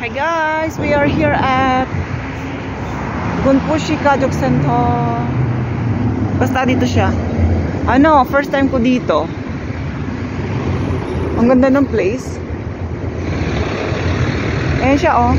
Hi guys, we are here at Gunpushi Kajok Center. Basta dito siya. Ano, first time ko dito. Ang ganda ng place. Ayan siya oh.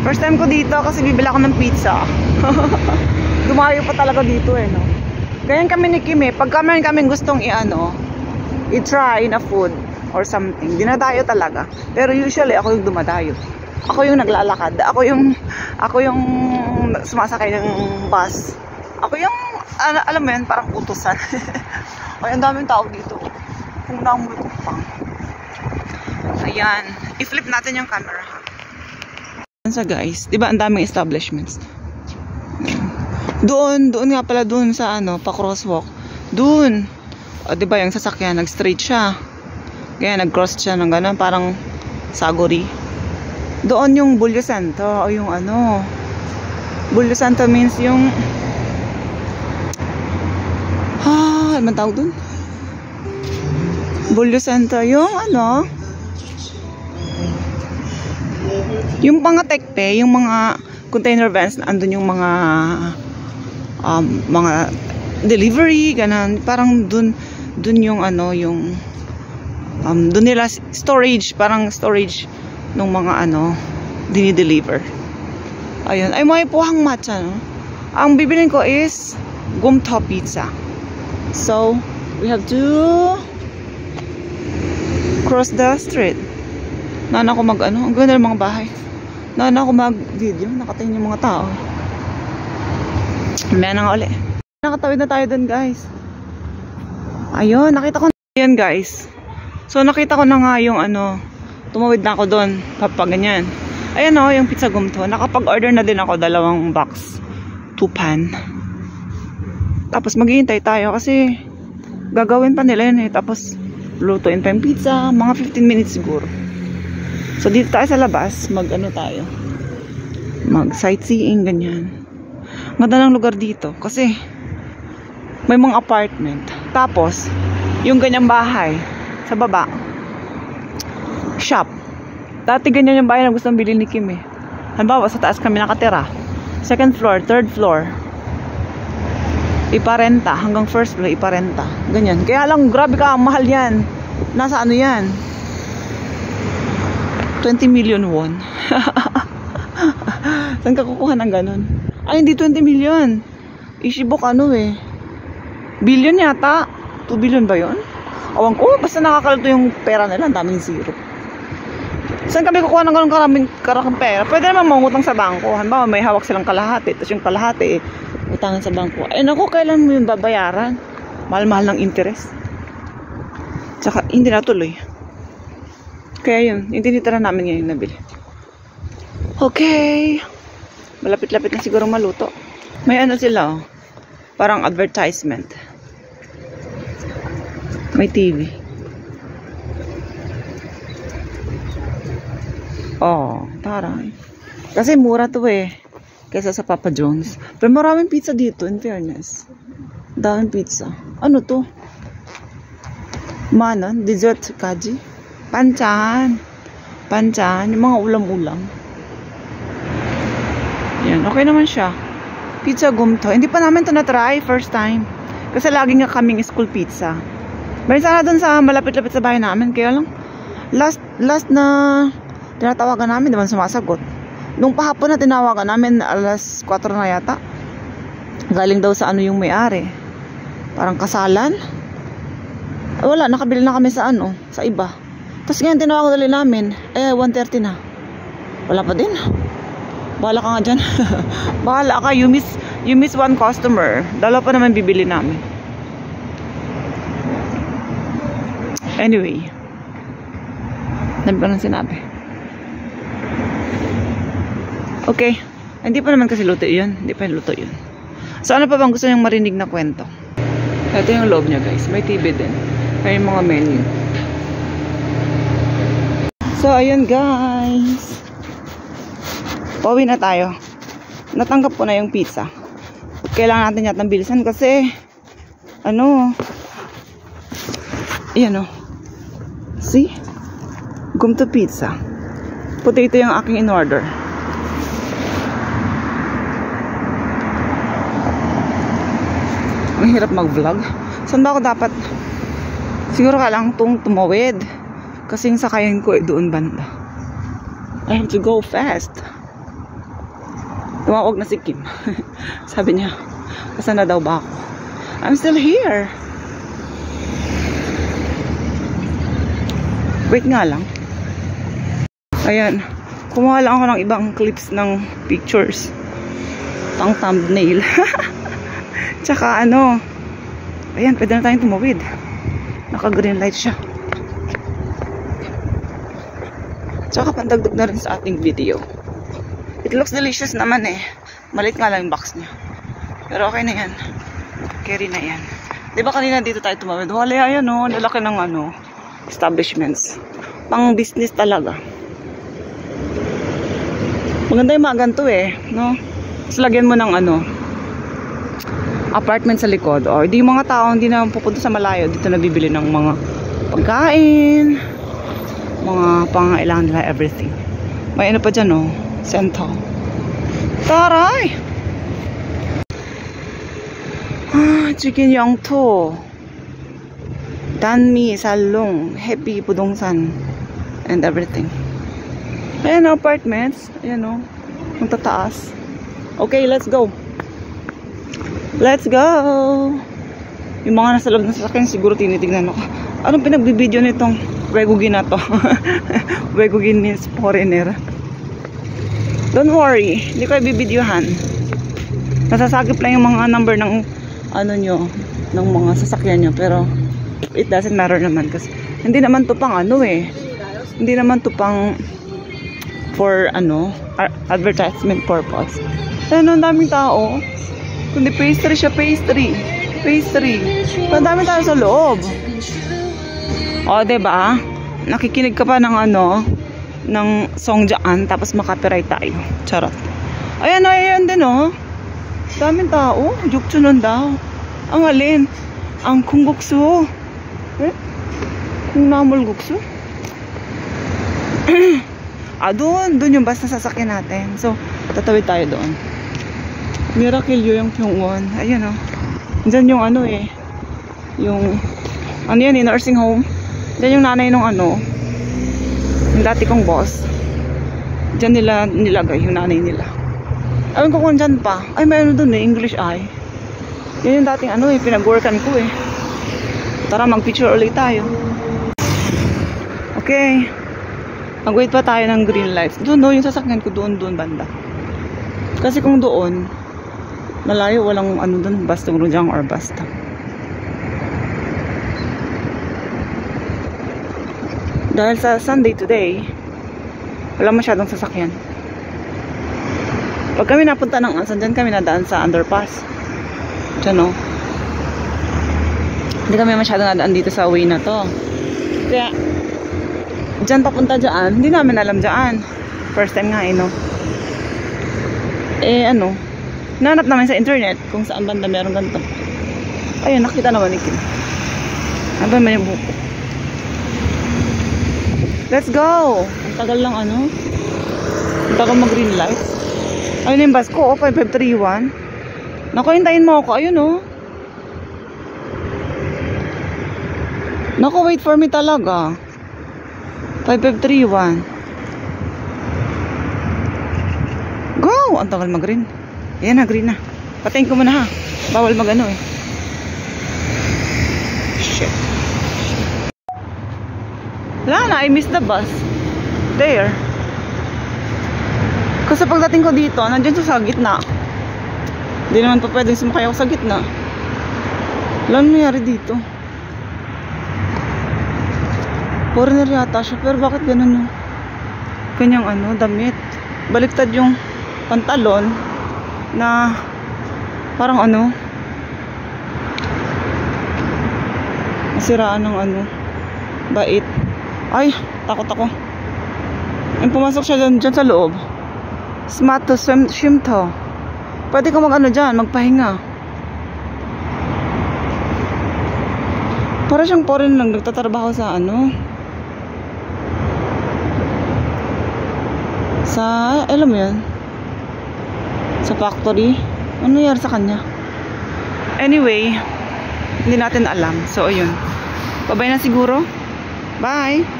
First time ko dito kasi bibili ako ng pizza. Dumayo pa talaga dito eh, no? Ganyan kami ni Kim eh. Pag kami gustong i-try na food or something, dinadayo talaga. Pero usually ako yung dumadayo. Ako yung naglalakad. Ako yung sumasakay ng bus. Ako yung, alam mo yan, parang utusan. Ay, ang daming tao dito. Kung namoy ko pa. Ayan. I-flip natin yung camera. So guys, diba ang daming establishments? Doon nga pala doon sa pa crosswalk. Doon. O diba yung sasakyan, nag-straight siya. Kaya nag-cross siya ng gano'n, parang sagori. Doon yung Bulyo Center o yung Bulyo Center means yung ano tawag doon? Bulyo Center yung yung mga tekpe, yung mga container vans, andun yung mga delivery, ganun. Parang dun yung yung dun nila storage, parang storage ng mga dinideliver. Ayun, ay may puhang matcha, no? Ang bibilin ko is Gumto pizza. So, we have to cross the street. Nana ako ang ganda ng mga bahay. Nana ako mag-video, nakatingin yung mga tao. Mamaya na nga uli. Nakatawid na tayo dun guys. Ayun, nakita ko na yan guys. So nakita ko na nga yung tumawid na ako dun. Papaganyan. Ayan yung pizza Gumto. Nakapag-order na din ako 2 box. 2 pan. Tapos maghihintay tayo kasi gagawin pa nila yun eh. Tapos lutuin pa yung pizza. Mga 15 minutes siguro. So dito tayo sa labas. Tayo. Mag-sightseeing ganyan. Ganda ng lugar dito kasi may mga apartment. Tapos, yung ganyang bahay sa baba, shop. Dati ganyan yung bahay na gustong bilhin ni Kim eh. Halimbawa, sa taas kami nakatira. 2nd floor, 3rd floor. Iparenta. Hanggang 1st floor, iparenta. Ganyan. Kaya lang, grabe ka, mahal yan. Nasa yan? 20 million won. Saan ka kukuha ng ganun? Ay, hindi 20 million. Ishibok billion yata. 2 billion ba yun? Awan ko, basta nakakalito yung pera nila. Ang daming zero. Saan kami kukuha ng ganun karakang pera? Pwede naman mangutang sa bangko. Halimbawa, may hawak silang kalahati. Tapos yung kalahati, utangan sa bangko. Ay naku, kailan mo yung babayaran? Mahal-mahal ng interest. Tsaka, hindi natuloy. Kaya yun, yung tinitira namin ngayon nabili. Okay. Malapit-lapit na siguro maluto. May sila parang advertisement. May TV. Oh, taray. Kasi mura to kaysa sa Papa John's. Pero maraming pizza dito, in fairness. Daming pizza. Ano to? Manon, dessert kaji. Panchan. Yung mga ulam-ulam. Yan, okay naman siya. Pizza Gumto. Hindi pa namin ito na-try, first time. Kasi lagi nga kaming school pizza. Meron sana dun sa malapit-lapit sa bahay namin. Kaya lang, last na tinatawagan namin, naman sumasagot. Nung pahapon na tinawagan namin, alas 4 na yata. Galing daw sa yung may-ari. Parang kasalan. Wala, nakabili na kami sa sa iba. Tapos ngayon tinawagan ulit namin, 1:30 na. Wala pa din. Bahala ka nga dyan. Bahala ka, you miss one customer. 2 pa naman bibili namin. Anyway. Dami pa nang sinabi. Okay. Hindi pa naman kasi luto yun. Hindi pa luto yun. So ano pa bang gusto niyong marinig na kwento? Ito yung loob niya guys. May TV din. May mga menu. So ayun guys. Pauwi na tayo. Natanggap ko na yung pizza. Kailangan natin yata ng bilisan kasi Ayan o. See? Gumto pizza. Potato yung aking in-order. Ang hirap mag-vlog. Saan ba ako dapat? Siguro kailangan itong tumawid. Kasi yung sakayan ko doon banda. I have to go fast. Tumawag na si Kim. Sabi niya, kasan na daw ba ako? I'm still here. Wait nga lang. Ayan. Kumuha lang ako ng ibang clips ng pictures. Pang thumbnail. Tsaka ano. Ayan, pwede na tayong tumawid. Naka green light siya. Tsaka pandagdag na rin sa ating video. It looks delicious naman eh. Malit nga lang yung box niya. Pero okay na yan. Carry na yan. Diba kanina dito tayo tumawid? Wala yan o. Lalaki ng ano, establishments. Pang business talaga. Maganda yung mga ganito eh. No? Tapos lagyan mo ng ano, apartment sa likod. O, di yung mga tao hindi na pupunta sa malayo. Dito nabibili ng mga pagkain. Mga pangailangan nila, everything. May ano pa dyan o. Sento. Taray! Chicken Yongto. Danmi, Salong, Happy Pudongsan. And everything. Ayan o, apartments. Ayan o. Ang tataas. Okay, let's go. Let's go! Yung mga nasa loob ng sasakyan siguro tinitignan ako. Anong pinagbibideo nitong Wegugin na to? Wegugin means foreigner. Don't worry, hindi ko ibibidyohan. Nasasagip lang yung mga number ng ano nyo, ng mga sasakyan nyo. Pero it doesn't matter naman kasi hindi naman to pang ano eh. Hindi naman to pang for ano, advertisement purpose. Ano, ang daming tao. Kundi pastry siya, pastry. Ang daming tao sa loob. O, diba? Nakikinig ka pa ng ano, ng song dyan, tapos makapiright tayo. Charot. Ayan o, ayan din o. Daming tao. Jukchunon daw. Ang alin? Ang kungguksu. Eh? Kung namulguksu. Doon yung basta sasakyan natin. So, tatawid tayo doon. Miracle yung Pyongwon. Ayun o. Diyan yung ano eh. Yung, ano yan eh, nursing home. Diyan yung nanay nung ano, yung dati kong boss. Diyan nila nilagay, yung nanay nila. Ayun ko kung dyan pa. Ay, may ano dun eh, English eye. Yan yung dating ano eh, pinag-workan ko eh. Tara, mag-picture ulit tayo. Okay. Mag-wait pa tayo ng green lights. Doon, no, yung sasakyan ko doon banda. Kasi kung doon, malayo, walang ano doon, bastong rujang or basta. Dahil sa Sunday today, wala masyadong sasakyan. Pag kami napunta ng Ansan, dyan kami nadaan sa underpass. Diyan no. Hindi kami masyadong nadaan dito sa way na to. Kaya, dyan papunta dyan, hindi namin alam dyan. First time nga eh no. Eh ano, nanap namin sa internet kung saan banda meron ganito. Ayun, nakita naman ni Kim. Ano ba may buko? Let's go! Ang tagal lang ano. Ang tagal mag green light. Ayun yung bus ko, 5531. Naku, hintayin mo ako. Ayun oh. Naku, wait for me talaga. 5531. Go! Ang tagal mag green. Ayan na, green na. Patayin ko muna ha. Bawal mag ano eh. Shit. Wala na, I missed the bus. There. Kasi pagdating ko dito, nandiyan siya sa gitna. Hindi naman pa pwedeng sumakay ako sa gitna. Wala nangyari dito. Foreigner yata siya, pero bakit ganun yung kanyang ano, damit? Baliktad yung pantalon na parang ano, nasiraan ng ano, bait. Ay, takot ako. Yung pumasok siya dyan sa loob. Smart to swim to. Pwede ko mag ano dyan, magpahinga. Para siyang foreign lang nagtatrabaho sa ano. Sa, alam mo yan? Sa factory. Ano nangyari sa kanya? Anyway, hindi natin alam. So, ayun. Bye-bye na siguro. Bye!